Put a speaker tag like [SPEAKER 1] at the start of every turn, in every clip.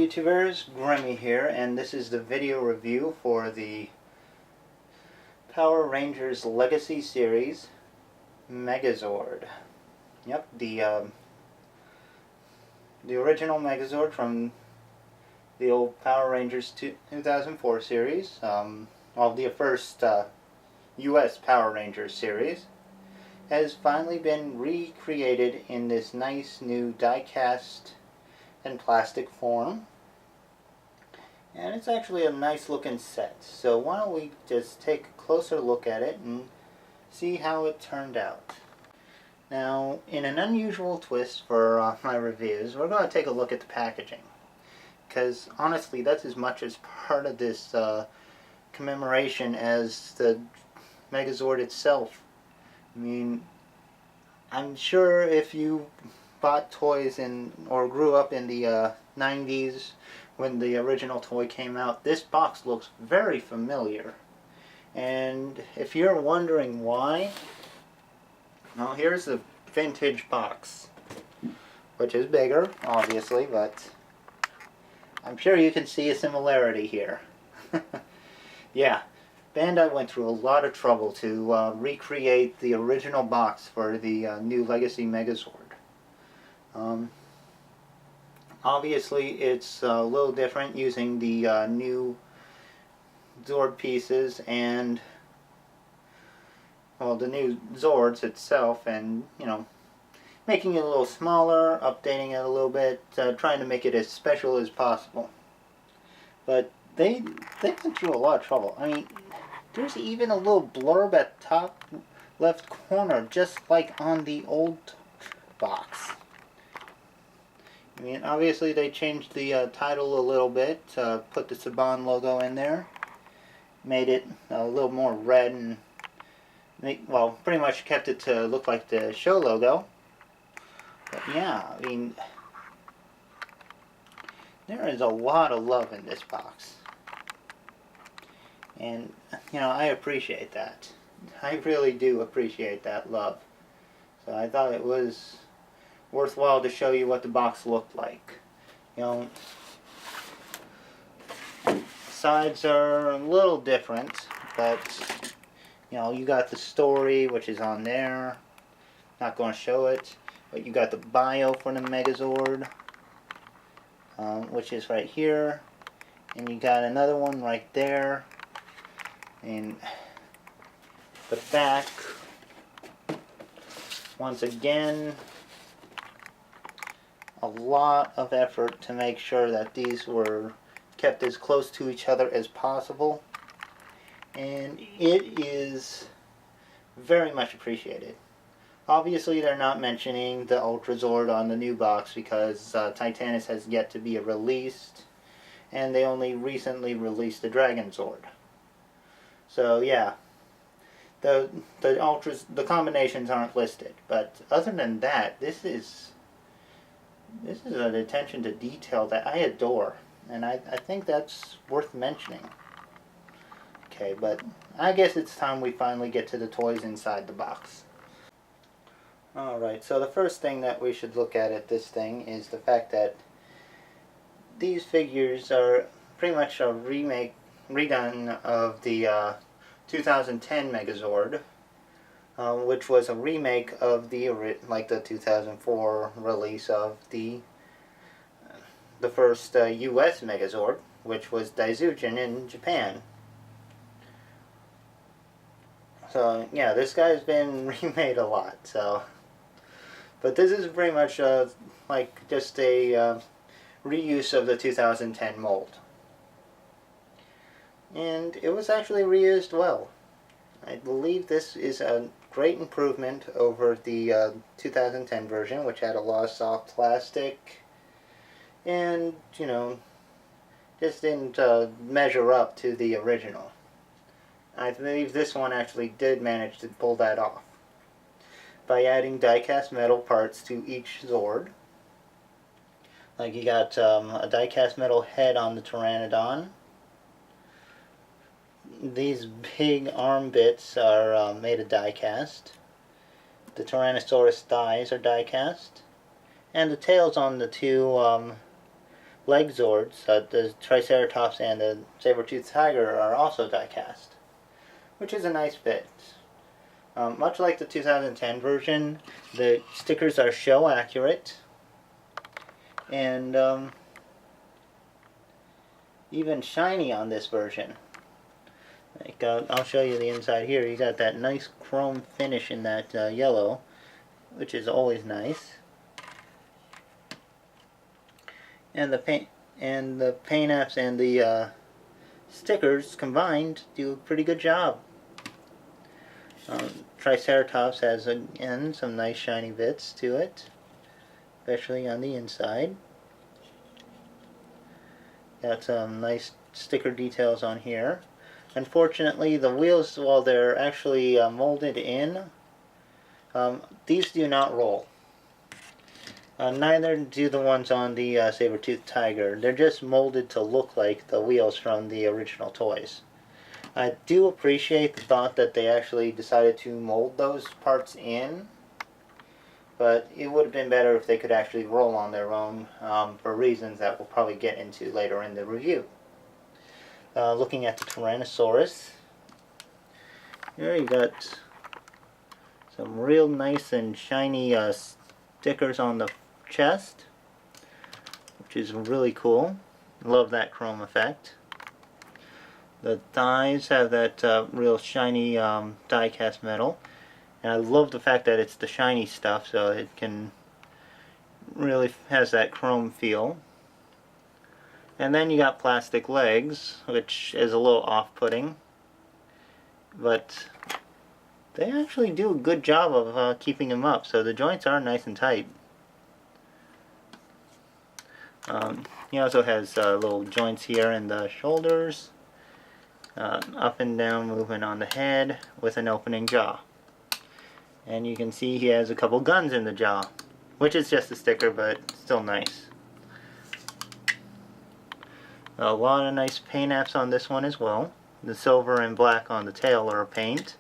[SPEAKER 1] YouTubers, Grimmy here, and this is the video review for the Power Rangers Legacy series, Megazord. Yep, the original Megazord from the old Power Rangers 2004 series, well, the first US Power Rangers series, has finally been recreated in this nice new die-cast and plastic form, and it's actually a nice looking set. So why don't we just take a closer look at it and see how it turned out. Now, in an unusual twist for my reviews, we're going to take a look at the packaging, because honestly that's as much as part of this commemoration as the Megazord itself. I mean, I'm sure if you bought toys or grew up in the 90s when the original toy came out, this box looks very familiar. And if you're wondering why, well, here's the vintage box, which is bigger, obviously, but I'm sure you can see a similarity here. Yeah, Bandai went through a lot of trouble to recreate the original box for the new Legacy Megazord. Obviously it's a little different using the new Zord pieces and, well, the new Zords itself, and, you know, making it a little smaller, updating it a little bit, trying to make it as special as possible. But they went through a lot of trouble. I mean, there's even a little blurb at the top left corner, just like on the old box. I mean, obviously they changed the title a little bit, put the Saban logo in there, made it a little more red, and well, pretty much kept it to look like the show logo. But yeah, I mean, there is a lot of love in this box, and you know, I appreciate that. I really do appreciate that love. So I thought it was worthwhile to show you what the box looked like. You know, sides are a little different, but you know, you got the story, which is on there. Not going to show it, but you got the bio for the Megazord, which is right here, and you got another one right there. And the back, once again, a lot of effort to make sure that these were kept as close to each other as possible, and it is very much appreciated. Obviously they're not mentioning the Ultra Zord on the new box because Titanus has yet to be released, and they only recently released the Dragon Zord. So yeah, the combinations aren't listed, but other than that, this is an attention to detail that I adore, and I think that's worth mentioning. Okay, but I guess it's time we finally get to the toys inside the box. Alright, so the first thing that we should look at this thing is the fact that these figures are pretty much a redone of the 2010 Megazord, which was a remake of the 2004 release of the first US Megazord, which was Daizujin in Japan. So yeah, this guy's been remade a lot. So, but this is pretty much like just a reuse of the 2010 mold, and it was actually reused well. I believe this is a great improvement over the 2010 version, which had a lot of soft plastic and, you know, just didn't measure up to the original. I believe this one actually did manage to pull that off by adding die-cast metal parts to each Zord. Like, you got a die-cast metal head on the Pteranodon. These big arm bits are made of die-cast. The Tyrannosaurus thighs are die-cast. And the tails on the two leg Zords, the Triceratops and the saber-toothed tiger, are also die-cast, which is a nice fit. Much like the 2010 version, the stickers are show accurate, and even shiny on this version. Like, I'll show you the inside here. You got that nice chrome finish in that yellow, which is always nice. And the paint apps and the stickers combined do a pretty good job. Triceratops has, again, some nice shiny bits to it, especially on the inside. Got some nice sticker details on here. Unfortunately, the wheels, while they're actually molded in, these do not roll. Neither do the ones on the saber-toothed tiger. They're just molded to look like the wheels from the original toys. I do appreciate the thought that they actually decided to mold those parts in, but it would have been better if they could actually roll on their own, for reasons that we'll probably get into later in the review. Looking at the Tyrannosaurus, here you got some real nice and shiny stickers on the chest, which is really cool. Love that chrome effect. The thighs have that real shiny die-cast metal, and I love the fact that it's the shiny stuff, so it can really has that chrome feel. And then you got plastic legs, which is a little off-putting, but they actually do a good job of keeping them up, so the joints are nice and tight. He also has little joints here in the shoulders, up and down movement on the head with an opening jaw. And you can see he has a couple guns in the jaw, which is just a sticker, but still nice. A lot of nice paint apps on this one as well. The silver and black on the tail are paint,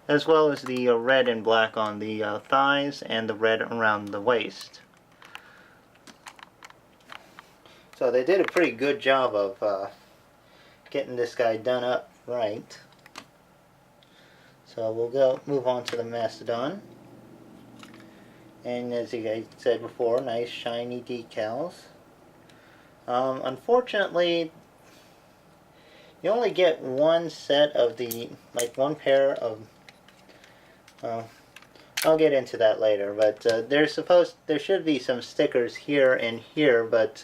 [SPEAKER 1] as well as the red and black on the thighs and the red around the waist. So they did a pretty good job of getting this guy done up right. So we'll move on to the Mastodon. And as you guys said before, nice shiny decals. Unfortunately, you only get one set of the, like one pair of, I'll get into that later, but there should be some stickers here and here, but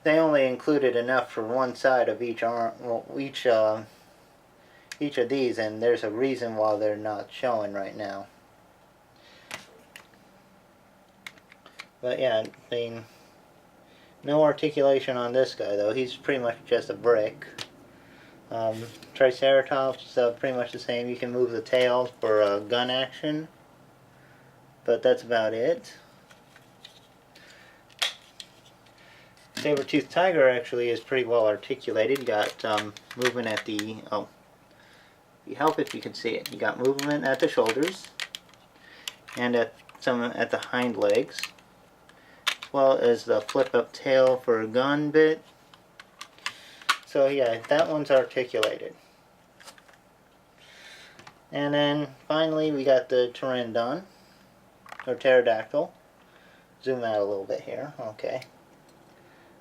[SPEAKER 1] they only included enough for one side of each arm, well, each of these, and there's a reason why they're not showing right now. But yeah, I mean, no articulation on this guy though. He's pretty much just a brick. Triceratops, pretty much the same. You can move the tail for gun action, but that's about it. Saber-toothed tiger actually is pretty well articulated. You got movement at the, you help if you can see it. You got movement at the shoulders and at the hind legs, as well as the flip-up tail for a gun bit. So yeah, that one's articulated. And then finally we got the pteranodon, or pterodactyl. Zoom out a little bit here, okay.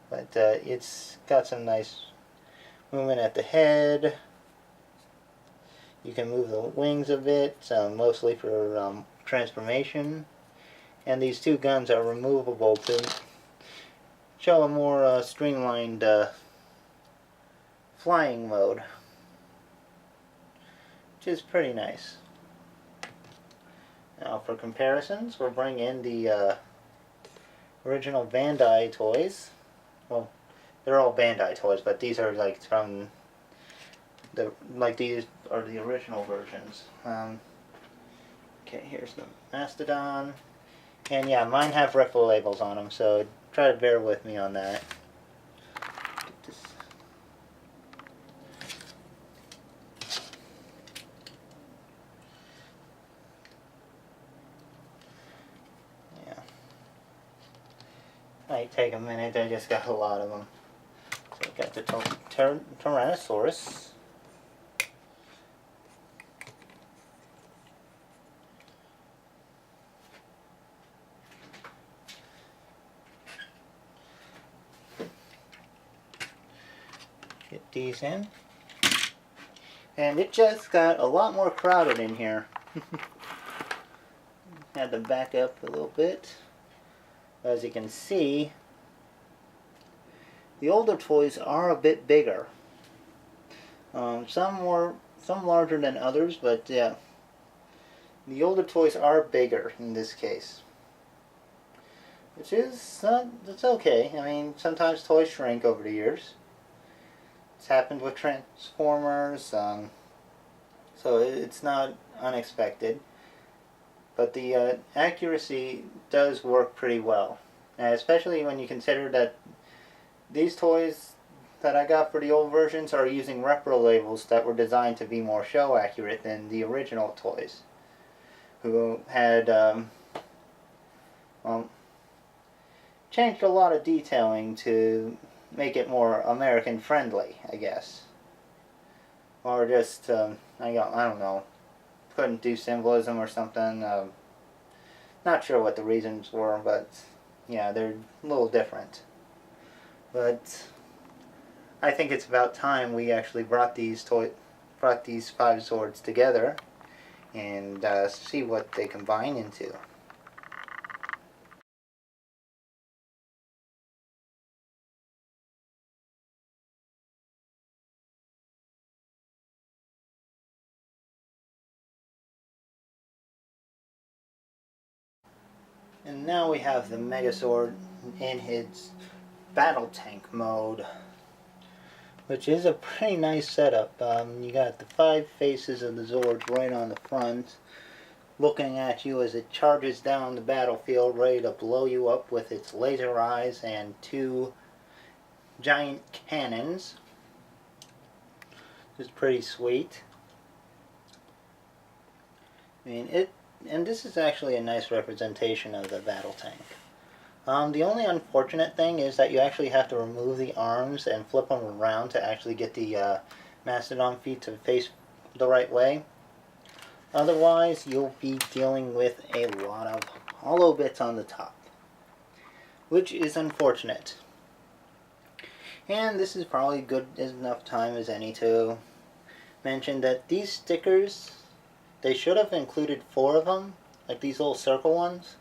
[SPEAKER 1] But it's got some nice movement at the head. You can move the wings a bit, mostly for transformation. And these two guns are removable to show a more streamlined flying mode, which is pretty nice. Now for comparisons, we'll bring in the original Bandai toys. Well, they're all Bandai toys, but these are like from these are the original versions. Okay, here's the Mastodon. And yeah, mine have retro labels on them, so try to bear with me on that. Get this. Yeah. might take a minute. I just got a lot of them. So we got the Tyrannosaurus. Get these in. And it just got a lot more crowded in here. Had to back up a little bit. As you can see, the older toys are a bit bigger. Some larger than others, but yeah, the older toys are bigger in this case, which is it's okay. I mean, sometimes toys shrink over the years. It's happened with Transformers, so it's not unexpected. But the accuracy does work pretty well, especially when you consider that these toys that I got for the old versions are using repro labels that were designed to be more show accurate than the original toys, who had changed a lot of detailing to make it more American friendly, I guess, or just I don't know, couldn't do symbolism or something. Not sure what the reasons were, but yeah, they're a little different. But I think it's about time we actually brought these 5 Zords together and see what they combine into. And now we have the Megazord in its battle tank mode, which is a pretty nice setup. You got the 5 faces of the Zords right on the front, looking at you as it charges down the battlefield, ready to blow you up with its laser eyes and 2 giant cannons. It's pretty sweet. I mean, and this is actually a nice representation of the battle tank. The only unfortunate thing is that you actually have to remove the arms and flip them around to actually get the Mastodon feet to face the right way. Otherwise, you'll be dealing with a lot of hollow bits on the top, which is unfortunate. And this is probably good enough time as any to mention that these stickers, they should have included 4 of them, like these little circle ones,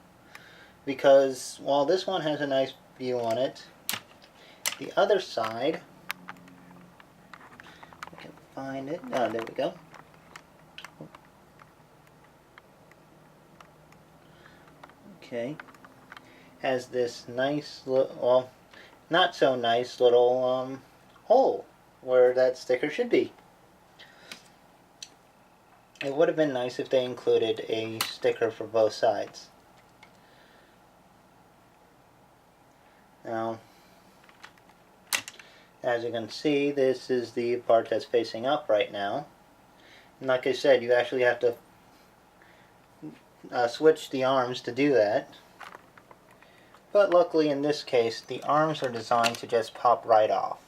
[SPEAKER 1] because while this one has a nice view on it, the other side, I can find it, there we go. Okay, has this nice little, well, not so nice little hole where that sticker should be. It would have been nice if they included a sticker for both sides. Now, as you can see, this is the part that's facing up right now. And like I said, you actually have to switch the arms to do that. But luckily in this case, the arms are designed to just pop right off.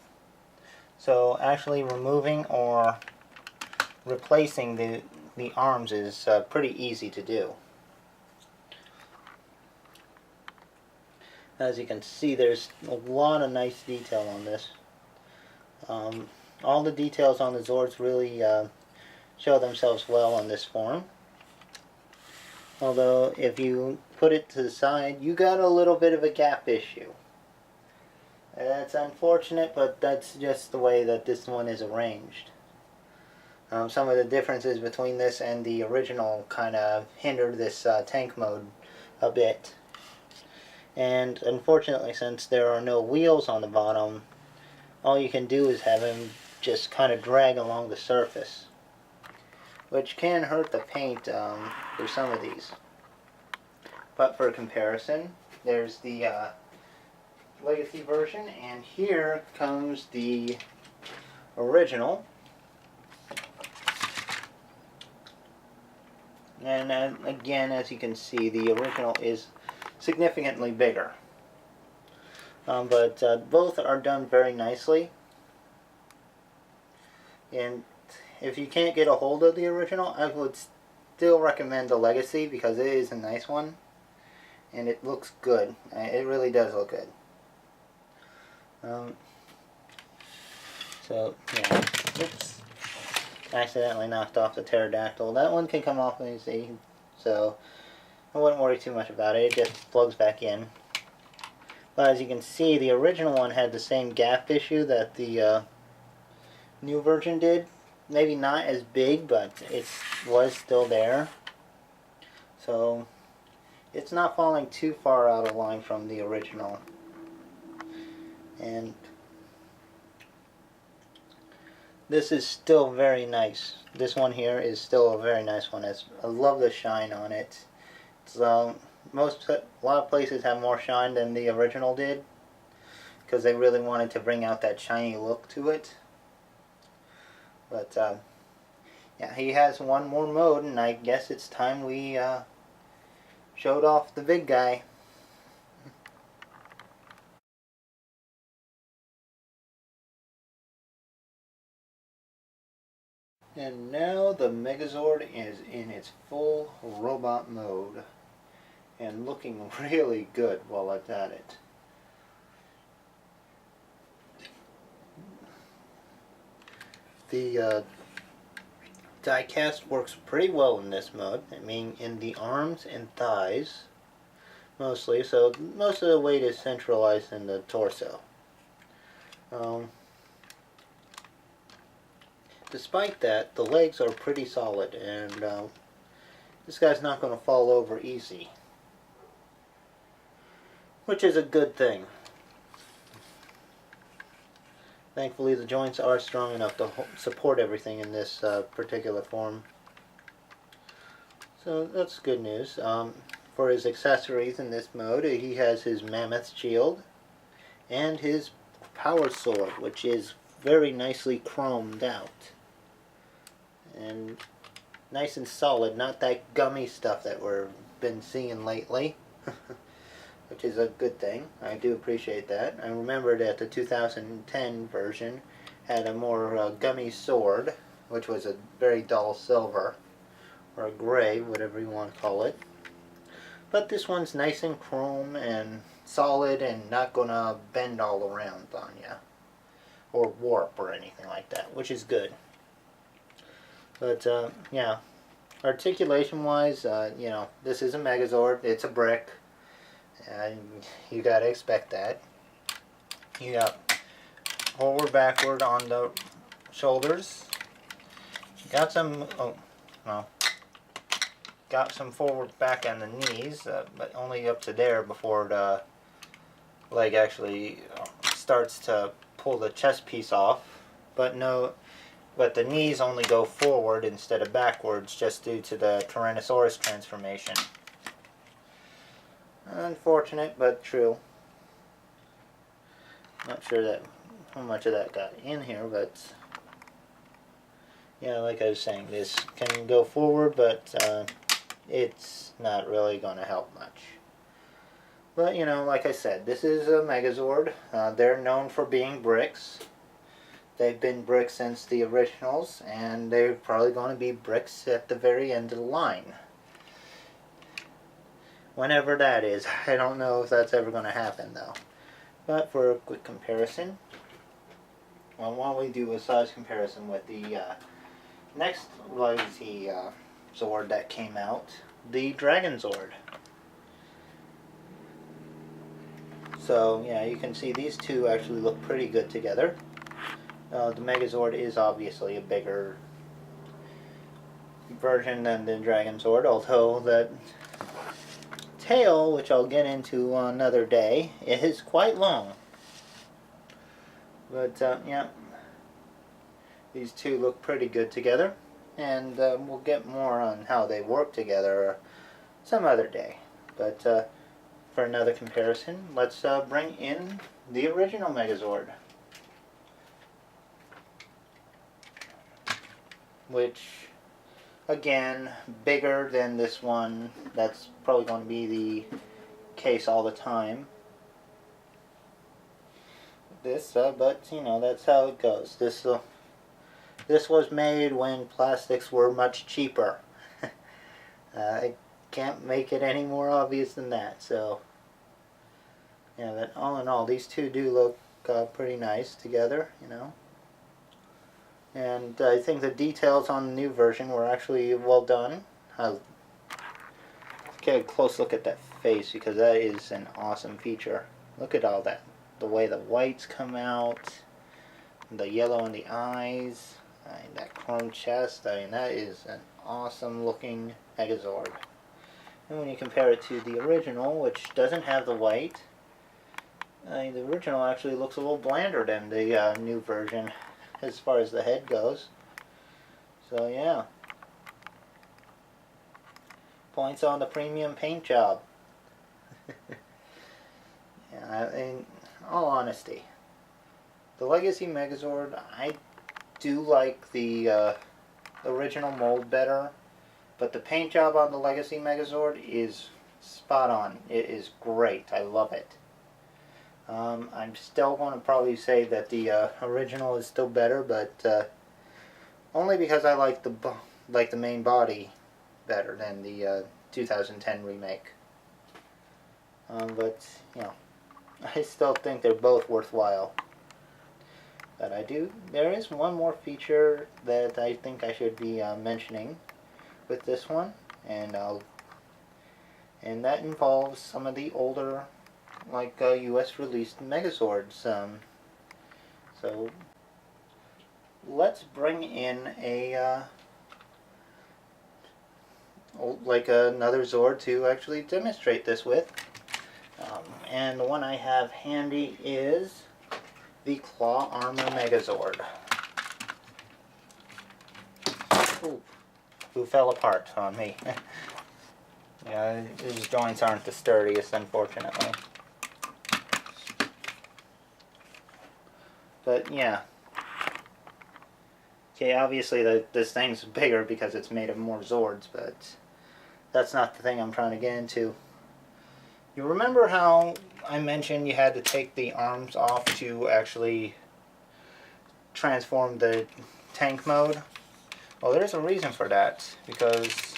[SPEAKER 1] So actually removing or replacing the arms is pretty easy to do. As you can see, there's a lot of nice detail on this. All the details on the Zords really show themselves well on this form. Although, if you put it to the side, you got a little bit of a gap issue. That's unfortunate, but that's just the way that this one is arranged. Some of the differences between this and the original kind of hindered this tank mode a bit. And unfortunately, since there are no wheels on the bottom, all you can do is have him just kind of drag along the surface, which can hurt the paint for some of these. But for comparison, there's the Legacy version, and here comes the original. And again, as you can see, the original is significantly bigger. But both are done very nicely. And if you can't get a hold of the original, I would still recommend the Legacy because it is a nice one. And it looks good. It really does look good. So, yeah. Oops. Accidentally knocked off the pterodactyl. That one can come off easy. So, I wouldn't worry too much about it. It just plugs back in. But as you can see, the original one had the same gap issue that the new version did. Maybe not as big, but it was still there. So, it's not falling too far out of line from the original. And this is still very nice. This one here is still a very nice one. I love the shine on it. So a lot of places have more shine than the original did because they really wanted to bring out that shiny look to it. But yeah, he has one more mode, and I guess it's time we showed off the big guy. And now the Megazord is in its full robot mode and looking really good while it's at it. The die-cast works pretty well in this mode. I mean, in the arms and thighs mostly, so most of the weight is centralized in the torso. Despite that, the legs are pretty solid, and this guy's not going to fall over easy, which is a good thing. Thankfully, the joints are strong enough to support everything in this particular form. So that's good news. For his accessories in this mode, he has his mammoth shield and his power sword, which is very nicely chromed out. And nice and solid, not that gummy stuff that we've been seeing lately. Which is a good thing. I do appreciate that. I remember that the 2010 version had a more gummy sword, which was a very dull silver, or a gray, whatever you want to call it. But this one's nice and chrome and solid and not going to bend all around on you, or warp or anything like that, which is good. But yeah, articulation-wise, you know, this is a Megazord. It's a brick. And you gotta expect that. You got forward, backward on the shoulders. Got some, oh, no. Got some forward, back on the knees, but only up to there before the leg actually starts to pull the chest piece off. But no, but the knees only go forward instead of backwards just due to the Tyrannosaurus transformation. Unfortunate, but true. Not sure that how much of that got in here, but yeah, like I was saying, this can go forward, but it's not really going to help much. But you know, like I said, this is a Megazord. They're known for being bricks. They've been bricks since the originals, and they're probably going to be bricks at the very end of the line. Whenever that is. I don't know if that's ever going to happen, though. But for a quick comparison, well, why don't we do a size comparison with the next Legacy Zord that came out, the Dragon Zord. So, yeah, you can see these two actually look pretty good together. The Megazord is obviously a bigger version than the Dragon Zord, although that tail, which I'll get into another day, is quite long. But yeah, these two look pretty good together, and we'll get more on how they work together some other day. But for another comparison, let's bring in the original Megazord, which, again, bigger than this one. That's probably going to be the case all the time. this, but you know, that's how it goes. This was made when plastics were much cheaper. I can't make it any more obvious than that. So yeah, but all in all, these two do look pretty nice together, you know. And I think the details on the new version were actually well done. Get a close look at that face, because that is an awesome feature. Look at all that. The way the whites come out, the yellow in the eyes, that chrome chest. I mean, that is an awesome looking Megazord. And when you compare it to the original, which doesn't have the white, the original actually looks a little blander than the new version as far as the head goes. So yeah. Points on the premium paint job. Yeah, in all honesty, the Legacy Megazord, I do like the original mold better, but the paint job on the Legacy Megazord is spot on. It is great. I love it. I'm still going to probably say that the original is still better, but only because I like the main body better than the 2010 remake. But you know, I still think they're both worthwhile. But there is one more feature that I think I should be mentioning with this one, and that involves some of the older, like U.S. released Megazords. So let's bring in another Zord to actually demonstrate this with. And the one I have handy is the Claw Armor Megazord. Ooh, who fell apart on me. Yeah, his joints aren't the sturdiest, unfortunately. But yeah. Okay, obviously this thing's bigger because it's made of more Zords, but that's not the thing I'm trying to get into. You remember how I mentioned you had to take the arms off to actually transform the tank mode? Well, there's a reason for that, because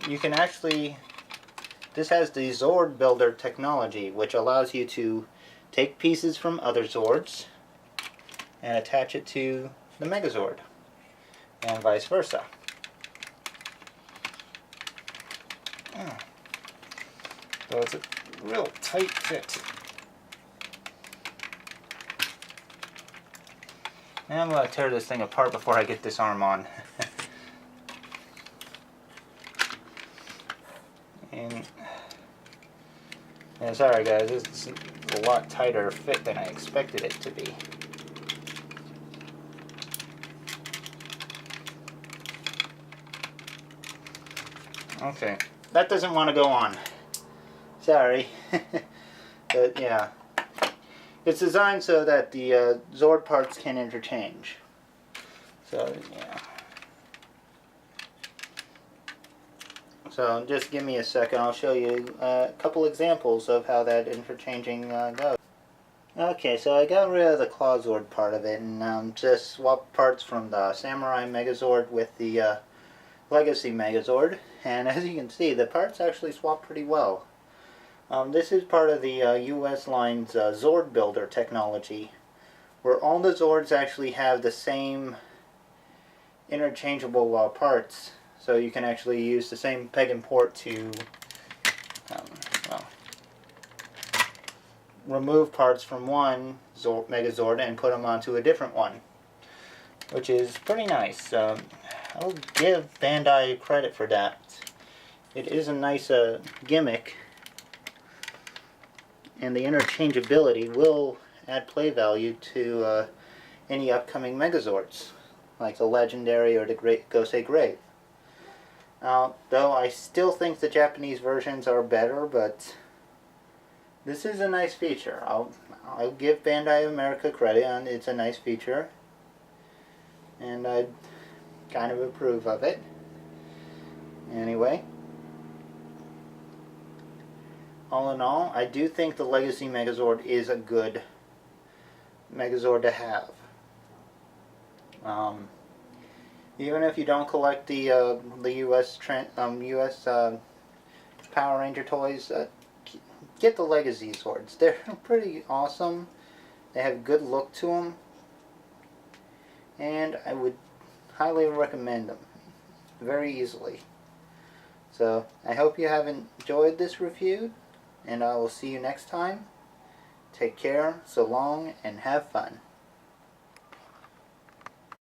[SPEAKER 1] you can actually, this has the Zord builder technology, which allows you to take pieces from other Zords and attach it to the Megazord, and vice versa. So it's a real tight fit. And I'm going to tear this thing apart before I get this arm on. and sorry guys, this is a lot tighter fit than I expected it to be. Okay, that doesn't want to go on. Sorry. But yeah, it's designed so that the Zord parts can interchange. So yeah. So just give me a second, I'll show you a couple examples of how that interchanging goes. Okay, so I got rid of the Claw Zord part of it, and just swapped parts from the Samurai Megazord with the Legacy Megazord, and as you can see, the parts actually swap pretty well. This is part of the US line's Zord builder technology, where all the Zords actually have the same interchangeable parts, so you can actually use the same peg and port to remove parts from one Megazord and put them onto a different one, which is pretty nice. I'll give Bandai credit for that. It is a nice gimmick, and the interchangeability will add play value to any upcoming Megazords, like the Legendary or the Gosei Grave. Though I still think the Japanese versions are better, but this is a nice feature. I'll give Bandai America credit, and it's a nice feature, and I kind of approve of it. Anyway, all in all, I do think the Legacy Megazord is a good Megazord to have. Even if you don't collect the U.S. Power Ranger toys, get the Legacy Zords. They're pretty awesome. They have good look to them, and I would highly recommend them very easily. So I hope you have enjoyed this review, and I will see you next time. Take care, so long, and have fun.